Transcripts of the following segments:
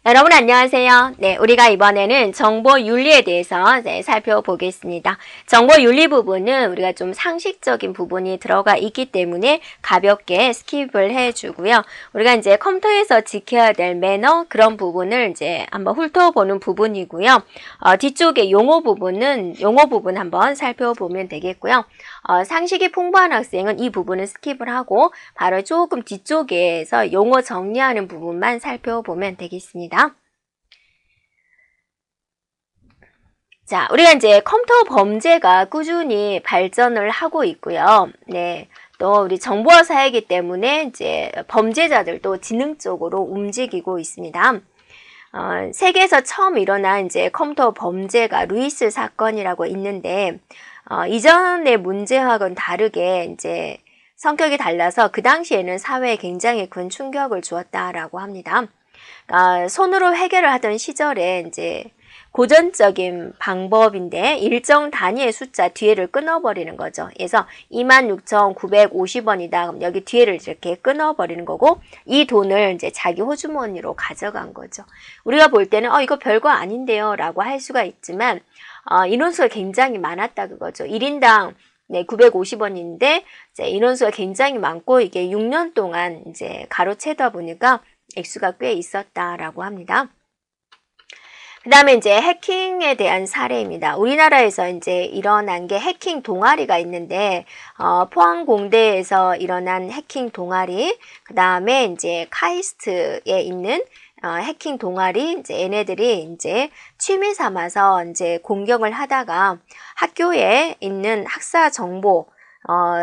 여러분 안녕하세요. 네, 우리가 이번에는 정보윤리에 대해서 살펴보겠습니다. 정보윤리 부분은 우리가 좀 상식적인 부분이 들어가 있기 때문에 가볍게 스킵을 해주고요. 우리가 이제 컴퓨터에서 지켜야 될 매너 그런 부분을 이제 한번 훑어보는 부분이고요. 뒤쪽에 용어 부분 한번 살펴보면 되겠고요. 상식이 풍부한 학생은 이 부분을 스킵을 하고 바로 조금 뒤쪽에서 용어 정리하는 부분만 살펴보면 되겠습니다. 자, 우리가 이제 컴퓨터 범죄가 꾸준히 발전을 하고 있고요. 네. 또 우리 정보화 사회이기 때문에 이제 범죄자들도 지능적으로 움직이고 있습니다. 세계에서 처음 일어난 이제 컴퓨터 범죄가 루이스 사건이라고 있는데, 이전의 문제와는 다르게 이제 성격이 달라서 그 당시에는 사회에 굉장히 큰 충격을 주었다라고 합니다. 손으로 해결을 하던 시절에 이제 고전적인 방법인데 일정 단위의 숫자 뒤에를 끊어버리는 거죠. 그래서 26,950원이다. 그럼 여기 뒤에를 이렇게 끊어버리는 거고 이 돈을 이제 자기 호주머니로 가져간 거죠. 우리가 볼 때는 이거 별거 아닌데요 라고 할 수가 있지만 인원수가 굉장히 많았다 그거죠. 1인당 950원인데 이제 인원수가 굉장히 많고 이게 6년 동안 이제 가로채다 보니까 액수가 꽤 있었다라고 합니다. 그 다음에 이제 해킹에 대한 사례입니다. 우리나라에서 이제 일어난 게 해킹 동아리가 있는데, 포항공대에서 일어난 해킹 동아리, 그 다음에 이제 카이스트에 있는 해킹 동아리, 이제 얘네들이 이제 취미 삼아서 이제 공격을 하다가 학교에 있는 학사 정보,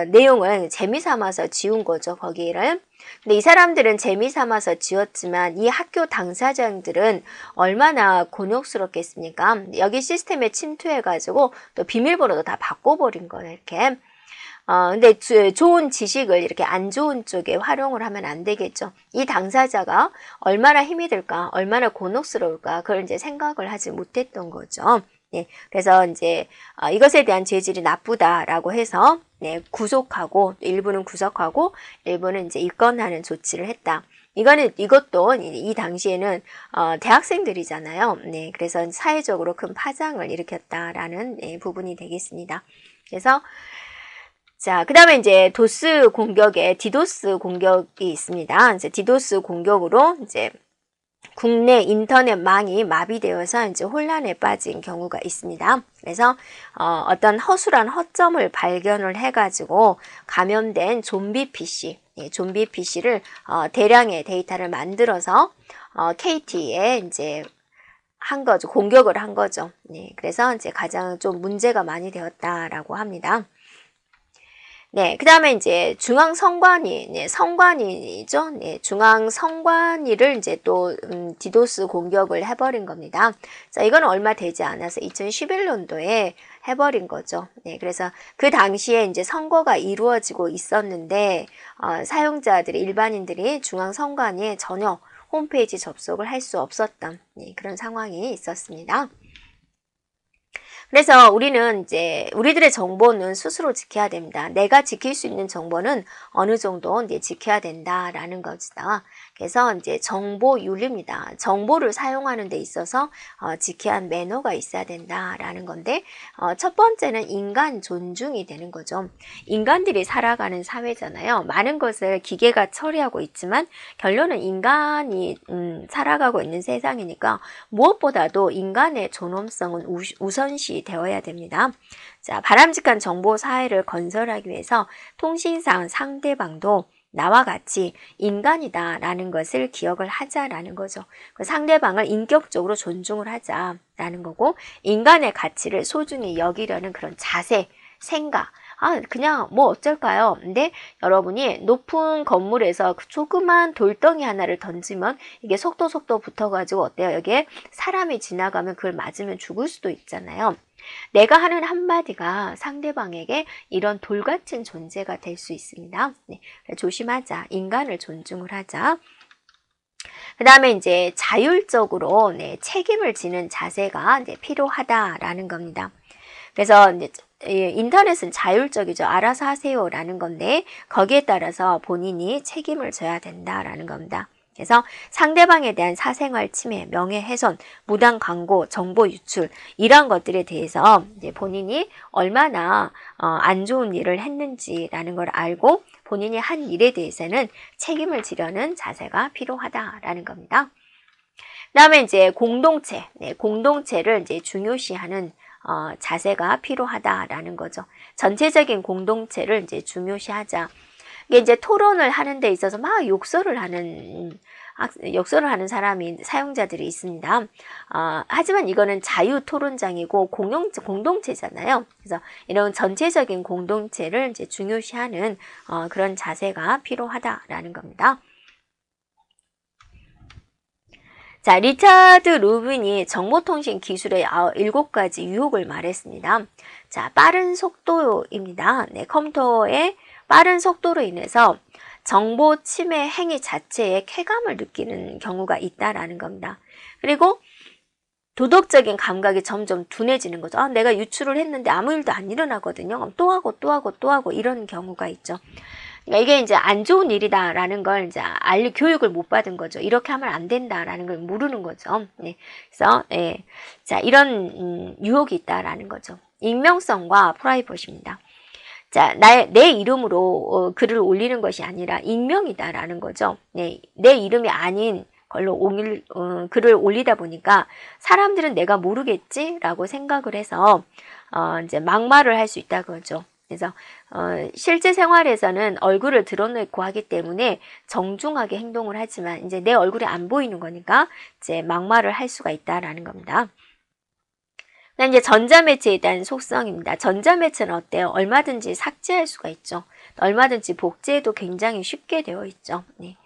내용을 재미 삼아서 지운 거죠, 거기를. 근데 이 사람들은 재미 삼아서 지웠지만 이 학교 당사자들은 얼마나 곤욕스럽겠습니까? 여기 시스템에 침투해가지고 또 비밀번호도 다 바꿔버린 거예요, 이렇게. 근데 좋은 지식을 이렇게 안 좋은 쪽에 활용을 하면 안 되겠죠. 이 당사자가 얼마나 힘이 들까, 얼마나 곤혹스러울까, 그걸 이제 생각을 하지 못했던 거죠. 네, 그래서 이제 이것에 대한 죄질이 나쁘다라고 해서 구속하고 일부는 구속하고 일부는 이제 입건하는 조치를 했다. 이것도 이 당시에는 대학생들이잖아요. 네, 그래서 사회적으로 큰 파장을 일으켰다라는 부분이 되겠습니다. 그래서 자, 그 다음에 이제 디도스 공격이 있습니다. 이제 디도스 공격으로 이제 국내 인터넷망이 마비되어서 이제 혼란에 빠진 경우가 있습니다. 그래서 어떤 허술한 허점을 발견을 해가지고 감염된 좀비 PC, 좀비 PC를 대량의 데이터를 만들어서 KT에 이제 한 거죠. 공격을 한 거죠. 네, 그래서 이제 가장 좀 문제가 많이 되었다라고 합니다. 네, 그 다음에 이제 중앙선관위, 선관위죠. 네, 중앙선관위를 이제 또, 디도스 공격을 해버린 겁니다. 자, 이건 얼마 되지 않아서 2011년도에 해버린 거죠. 네, 그래서 그 당시에 이제 선거가 이루어지고 있었는데, 사용자들이, 일반인들이 중앙선관위에 전혀 홈페이지 접속을 할 수 없었던, 그런 상황이 있었습니다. 그래서 우리는 이제 우리들의 정보는 스스로 지켜야 됩니다. 내가 지킬 수 있는 정보는 어느 정도 이제 지켜야 된다라는 것이다. 그래서 이제 정보윤리입니다. 정보를 사용하는 데 있어서 지켜야 할 매너가 있어야 된다라는 건데 첫 번째는 인간 존중이 되는 거죠. 인간들이 살아가는 사회잖아요. 많은 것을 기계가 처리하고 있지만 결론은 인간이 살아가고 있는 세상이니까 무엇보다도 인간의 존엄성은 우선시 되어야 됩니다. 자, 바람직한 정보 사회를 건설하기 위해서 통신상 상대방도 나와 같이 인간이다라는 것을 기억을 하자라는 거죠. 상대방을 인격적으로 존중을 하자라는 거고 인간의 가치를 소중히 여기려는 그런 자세, 생각, 그냥 뭐 어쩔까요? 근데 여러분이 높은 건물에서 조그만 돌덩이 하나를 던지면 이게 속도 붙어가지고 어때요? 여기에 사람이 지나가면 그걸 맞으면 죽을 수도 있잖아요. 내가 하는 한마디가 상대방에게 이런 돌같은 존재가 될 수 있습니다. 네, 조심하자. 인간을 존중을 하자. 그 다음에 이제 자율적으로 책임을 지는 자세가 이제 필요하다라는 겁니다. 그래서 이제 인터넷은 자율적이죠. 알아서 하세요라는 건데 거기에 따라서 본인이 책임을 져야 된다라는 겁니다. 그래서 상대방에 대한 사생활 침해, 명예훼손, 무단 광고, 정보 유출 이런 것들에 대해서 이제 본인이 얼마나 안 좋은 일을 했는지라는 걸 알고 본인이 한 일에 대해서는 책임을 지려는 자세가 필요하다라는 겁니다. 그다음에 이제 공동체, 공동체를 이제 중요시하는 자세가 필요하다라는 거죠. 전체적인 공동체를 이제 중요시하자. 이게 이제 토론을 하는 데 있어서 막 욕설을 하는 사람이 사용자들이 있습니다. 하지만 이거는 자유 토론장이고 공동체잖아요. 그래서 이런 전체적인 공동체를 이제 중요시하는 그런 자세가 필요하다라는 겁니다. 자, 리차드 루빈이 정보통신 기술의 7가지 유혹을 말했습니다. 자, 빠른 속도입니다. 네, 컴퓨터의 빠른 속도로 인해서 정보 침해 행위 자체에 쾌감을 느끼는 경우가 있다라는 겁니다. 그리고 도덕적인 감각이 점점 둔해지는 거죠. 내가 유출을 했는데 아무 일도 안 일어나거든요. 또 하고 이런 경우가 있죠. 그러니까 이게 이제 안 좋은 일이다라는 걸 이제 교육을 못 받은 거죠. 이렇게 하면 안 된다라는 걸 모르는 거죠. 네. 그래서 자, 이런 유혹이 있다라는 거죠. 익명성과 프라이버시입니다. 자, 내 이름으로 글을 올리는 것이 아니라 익명이다라는 거죠. 네, 내 이름이 아닌 걸로 글을 올리다 보니까 사람들은 내가 모르겠지라고 생각을 해서 이제 막말을 할 수 있다 그러죠. 그래서 실제 생활에서는 얼굴을 드러내고 하기 때문에 정중하게 행동을 하지만 이제 내 얼굴이 안 보이는 거니까 이제 막말을 할 수가 있다라는 겁니다. 이제 전자매체에 대한 속성입니다. 전자매체는 어때요? 얼마든지 삭제할 수가 있죠. 얼마든지 복제도 굉장히 쉽게 되어 있죠. 네.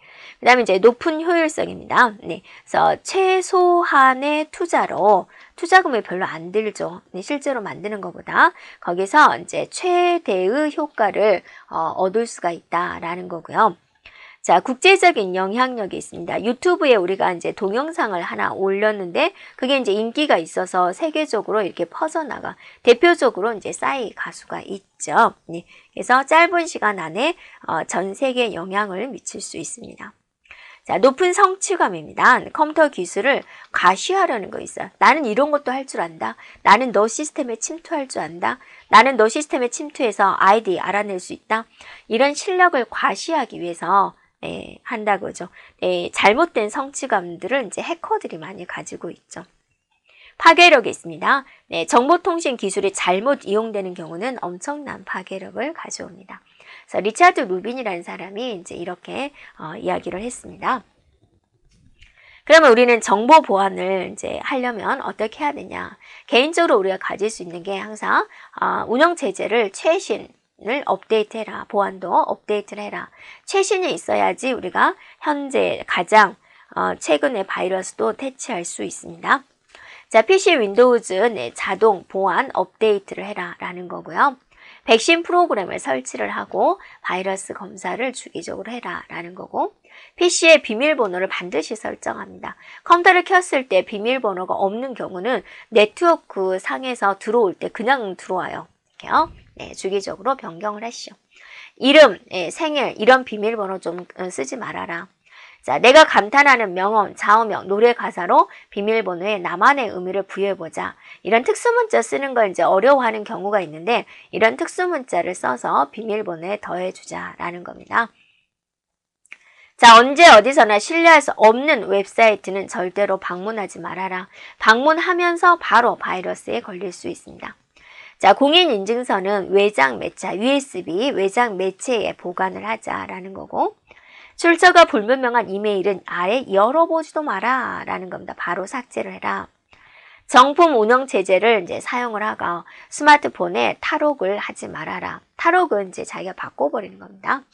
그 다음에 이제 높은 효율성입니다. 네. 그래서 최소한의 투자로 투자금이 별로 안 들죠. 네. 실제로 만드는 것보다 거기서 이제 최대의 효과를 얻을 수가 있다라는 거고요. 자, 국제적인 영향력이 있습니다. 유튜브에 우리가 이제 동영상을 하나 올렸는데 그게 이제 인기가 있어서 세계적으로 이렇게 퍼져나가 대표적으로 이제 싸이 가수가 있죠. 네. 그래서 짧은 시간 안에 전 세계에 영향을 미칠 수 있습니다. 자, 높은 성취감입니다. 컴퓨터 기술을 과시하려는 거 있어요. 나는 이런 것도 할 줄 안다. 나는 너 시스템에 침투할 줄 안다. 나는 너 시스템에 침투해서 아이디 알아낼 수 있다. 이런 실력을 과시하기 위해서 한다고 하죠. 잘못된 성취감들을 이제 해커들이 많이 가지고 있죠. 파괴력이 있습니다. 정보통신 기술이 잘못 이용되는 경우는 엄청난 파괴력을 가져옵니다. 그래서 리차드 루빈이라는 사람이 이제 이렇게 이야기를 했습니다. 그러면 우리는 정보 보안을 이제 하려면 어떻게 해야 되냐? 개인적으로 우리가 가질 수 있는 게 항상 운영 체제를 최신을 업데이트해라. 보안도 업데이트를 해라. 최신이 있어야지 우리가 현재 가장 최근의 바이러스도 대체할 수 있습니다. 자, PC 윈도우즈 자동 보안 업데이트를 해라 라는 거고요. 백신 프로그램을 설치를 하고 바이러스 검사를 주기적으로 해라 라는 거고, PC의 비밀번호를 반드시 설정합니다. 컴퓨터를 켰을 때 비밀번호가 없는 경우는 네트워크 상에서 들어올 때 그냥 들어와요. 이렇게요. 네, 주기적으로 변경을 하시오. 이름, 생일 이런 비밀번호 좀 쓰지 말아라. 자, 내가 감탄하는 명언, 좌우명, 노래 가사로 비밀번호에 나만의 의미를 부여해보자. 이런 특수문자 쓰는 걸 이제 어려워하는 경우가 있는데 이런 특수문자를 써서 비밀번호에 더해주자라는 겁니다. 자, 언제 어디서나 신뢰할 수 없는 웹사이트는 절대로 방문하지 말아라. 방문하면서 바로 바이러스에 걸릴 수 있습니다. 자, 공인인증서는 외장 매체, USB 외장 매체에 보관을 하자라는 거고, 출처가 불분명한 이메일은 아예 열어보지도 마라 라는 겁니다. 바로 삭제를 해라. 정품 운영 체제를 이제 사용을 하고 스마트폰에 탈옥을 하지 말아라. 탈옥은 이제 자기가 바꿔버리는 겁니다.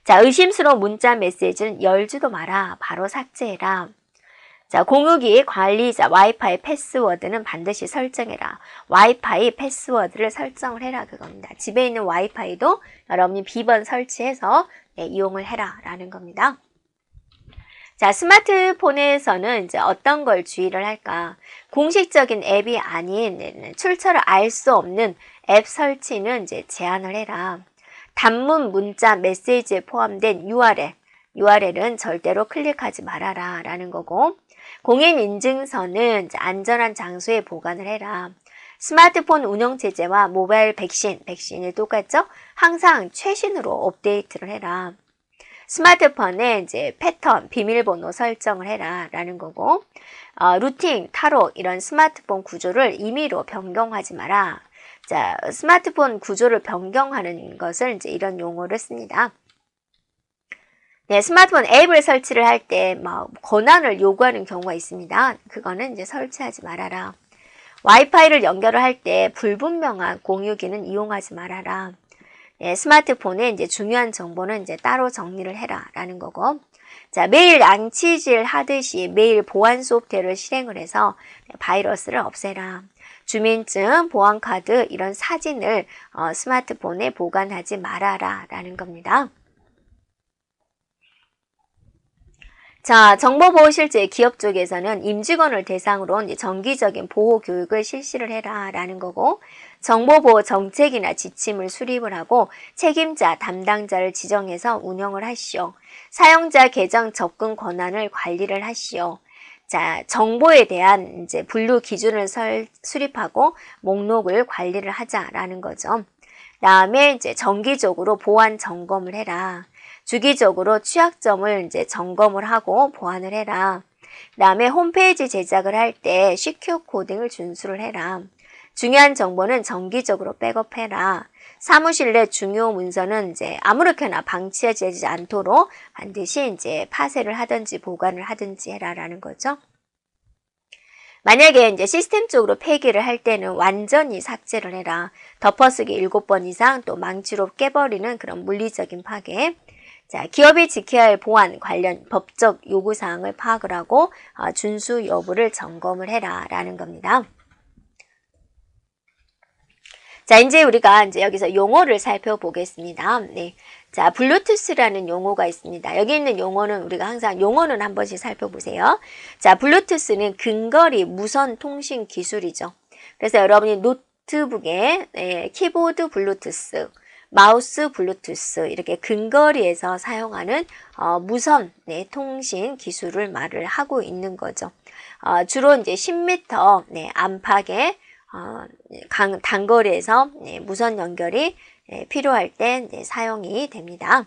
자, 의심스러운 문자 메시지는 열지도 마라. 바로 삭제해라. 자, 공유기 관리자 와이파이 패스워드는 반드시 설정해라. 와이파이 패스워드를 설정을 해라 그겁니다. 집에 있는 와이파이도 여러분이 비번 설치해서 이용을 해라 라는 겁니다. 자, 스마트폰에서는 이제 어떤 걸 주의를 할까? 공식적인 앱이 아닌 출처를 알 수 없는 앱 설치는 이제 제한을 해라. 단문, 문자, 메시지에 포함된 URL은 절대로 클릭하지 말아라 라는 거고, 공인인증서는 이제 안전한 장소에 보관을 해라. 스마트폰 운영체제와 모바일 백신이 똑같죠? 항상 최신으로 업데이트를 해라. 스마트폰에 이제 패턴, 비밀번호 설정을 해라 라는 거고, 루팅, 타로 이런 스마트폰 구조를 임의로 변경하지 마라. 자, 스마트폰 구조를 변경하는 것을 이제 이런 용어를 씁니다. 네, 스마트폰 앱을 설치를 할 때 권한을 요구하는 경우가 있습니다. 그거는 이제 설치하지 말아라. 와이파이를 연결을 할 때 불분명한 공유기는 이용하지 말아라. 네, 스마트폰에 이제 중요한 정보는 이제 따로 정리를 해라 라는 거고, 자, 매일 양치질 하듯이 매일 보안 소프트웨어를 실행을 해서 바이러스를 없애라. 주민증, 보안카드 이런 사진을 스마트폰에 보관하지 말아라 라는 겁니다. 자, 정보보호실제 기업 쪽에서는 임직원을 대상으로 이제 정기적인 보호 교육을 실시를 해라 라는 거고, 정보보호 정책이나 지침을 수립을 하고 책임자, 담당자를 지정해서 운영을 하시오. 사용자 계정 접근 권한을 관리를 하시오. 자, 정보에 대한 이제 분류 기준을 수립하고 목록을 관리를 하자라는 거죠. 다음에 이제 정기적으로 보안 점검을 해라. 주기적으로 취약점을 이제 점검을 하고 보완을 해라. 그다음에 홈페이지 제작을 할 때 시큐어 코딩을 준수를 해라. 중요한 정보는 정기적으로 백업해라. 사무실 내 중요 문서는 이제 아무렇게나 방치하지 않도록 반드시 이제 파쇄를 하든지 보관을 하든지 해라라는 거죠. 만약에 이제 시스템적으로 폐기를 할 때는 완전히 삭제를 해라. 덮어쓰기 7번 이상, 또 망치로 깨버리는 그런 물리적인 파괴. 자, 기업이 지켜야 할 보안 관련 법적 요구사항을 파악을 하고 준수 여부를 점검을 해라 라는 겁니다. 자, 이제 우리가 이제 여기서 용어를 살펴보겠습니다. 네. 자, 블루투스라는 용어가 있습니다. 여기 있는 용어는 우리가 항상 용어는 한 번씩 살펴보세요. 자, 블루투스는 근거리 무선 통신 기술이죠. 그래서 여러분이 노트북에 키보드 블루투스, 마우스 블루투스 이렇게 근거리에서 사용하는 무선 통신 기술을 말을 하고 있는 거죠. 주로 이제 10m 안팎의 단거리에서 무선 연결이 필요할 때 사용이 됩니다.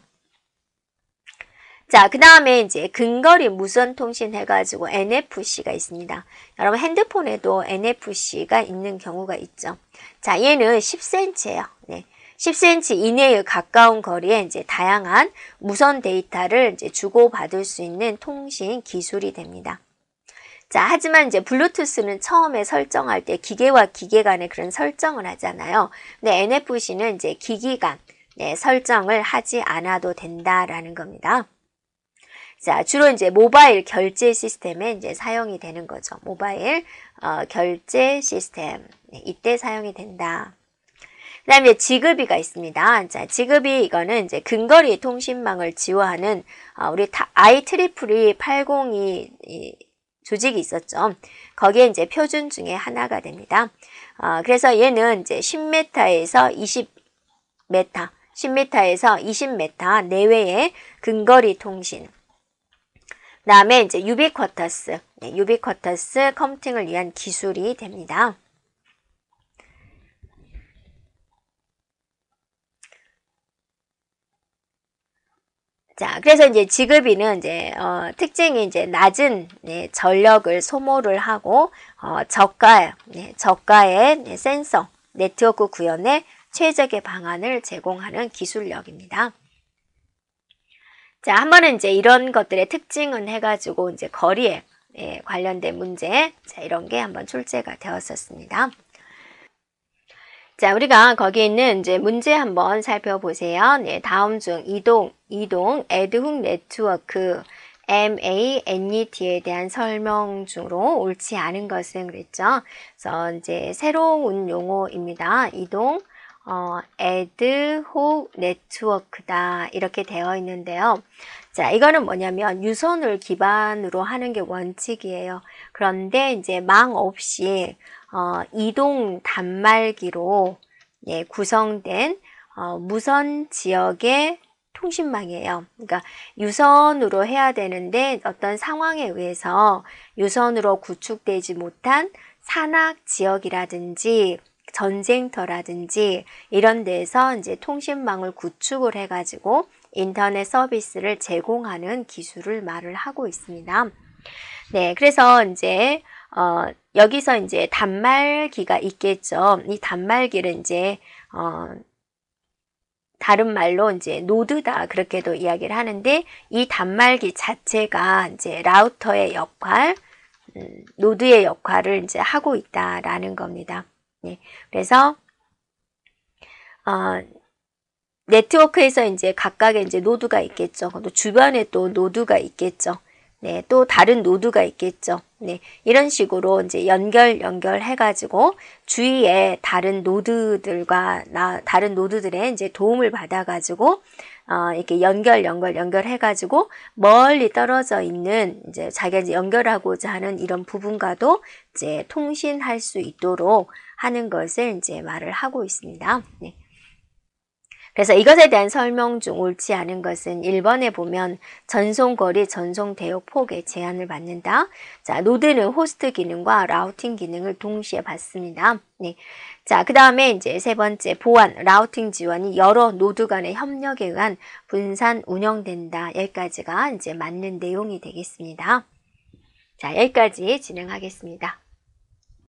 자, 그 다음에 이제 근거리 무선 통신 해가지고 NFC가 있습니다. 여러분 핸드폰에도 NFC가 있는 경우가 있죠. 자, 얘는 10cm예요. 네. 10cm 이내의 가까운 거리에 이제 다양한 무선 데이터를 이제 주고받을 수 있는 통신 기술이 됩니다. 자, 하지만 이제 블루투스는 처음에 설정할 때 기계와 기계 간에 그런 설정을 하잖아요. 근데 NFC는 이제 기기 간 설정을 하지 않아도 된다라는 겁니다. 자, 주로 이제 모바일 결제 시스템에 이제 사용이 되는 거죠. 모바일 결제 시스템. 이때 사용이 된다. 그 다음에 지그비가 있습니다. 자, 지그비 이거는 이제 근거리 통신망을 지원하는 우리 IEEE 802 조직이 있었죠. 거기에 이제 표준 중에 하나가 됩니다. 그래서 얘는 이제 10m에서 20m, 10m에서 20m 내외의 근거리 통신. 그 다음에 이제 유비쿼터스 컴퓨팅을 위한 기술이 됩니다. 자, 그래서 이제 지그비는 이제 특징이 이제 낮은 전력을 소모를 하고 저가의 센서 네트워크 구현에 최적의 방안을 제공하는 기술력입니다. 자, 한번은 이제 이런 것들의 특징은 해가지고 이제 거리에 관련된 문제, 자, 이런 게 한번 출제가 되었었습니다. 자, 우리가 거기에 있는 이제 문제 한번 살펴보세요. 네, 다음 중 이동, 애드훅 네트워크, MANET에 대한 설명 중으로 옳지 않은 것은 그랬죠. 그래서 이제 새로운 용어입니다. 이동, 애드훅 네트워크다. 이렇게 되어 있는데요. 자, 이거는 뭐냐면 유선을 기반으로 하는 게 원칙이에요. 그런데 이제 망 없이 이동 단말기로 구성된 무선 지역의 통신망이에요. 그러니까 유선으로 해야 되는데 어떤 상황에 의해서 유선으로 구축되지 못한 산악 지역이라든지 전쟁터라든지 이런 데서 이제 통신망을 구축을 해가지고 인터넷 서비스를 제공하는 기술을 말을 하고 있습니다. 네, 그래서 이제 여기서 이제 단말기가 있겠죠. 이 단말기를 이제 다른 말로 이제 노드다 그렇게도 이야기를 하는데 이 단말기 자체가 이제 라우터의 역할, 노드의 역할을 이제 하고 있다라는 겁니다. 네, 그래서 네트워크에서 이제 각각의 이제 노드가 있겠죠. 또 주변에 또 노드가 있겠죠. 네, 또 다른 노드가 있겠죠. 네, 이런 식으로 이제 연결해가지고 주위에 다른 노드들과 다른 노드들의 이제 도움을 받아가지고 이렇게 연결해가지고 멀리 떨어져 있는 이제 자기가 이제 연결하고자 하는 이런 부분과도 이제 통신할 수 있도록 하는 것을 이제 말을 하고 있습니다. 네. 그래서 이것에 대한 설명 중 옳지 않은 것은 1번에 보면 전송거리, 전송대역 폭에 제한을 받는다. 자, 노드는 호스트 기능과 라우팅 기능을 동시에 받습니다. 네. 자, 그 다음에 이제 세 번째 보안, 라우팅 지원이 여러 노드 간의 협력에 의한 분산 운영된다. 여기까지가 이제 맞는 내용이 되겠습니다. 자, 여기까지 진행하겠습니다.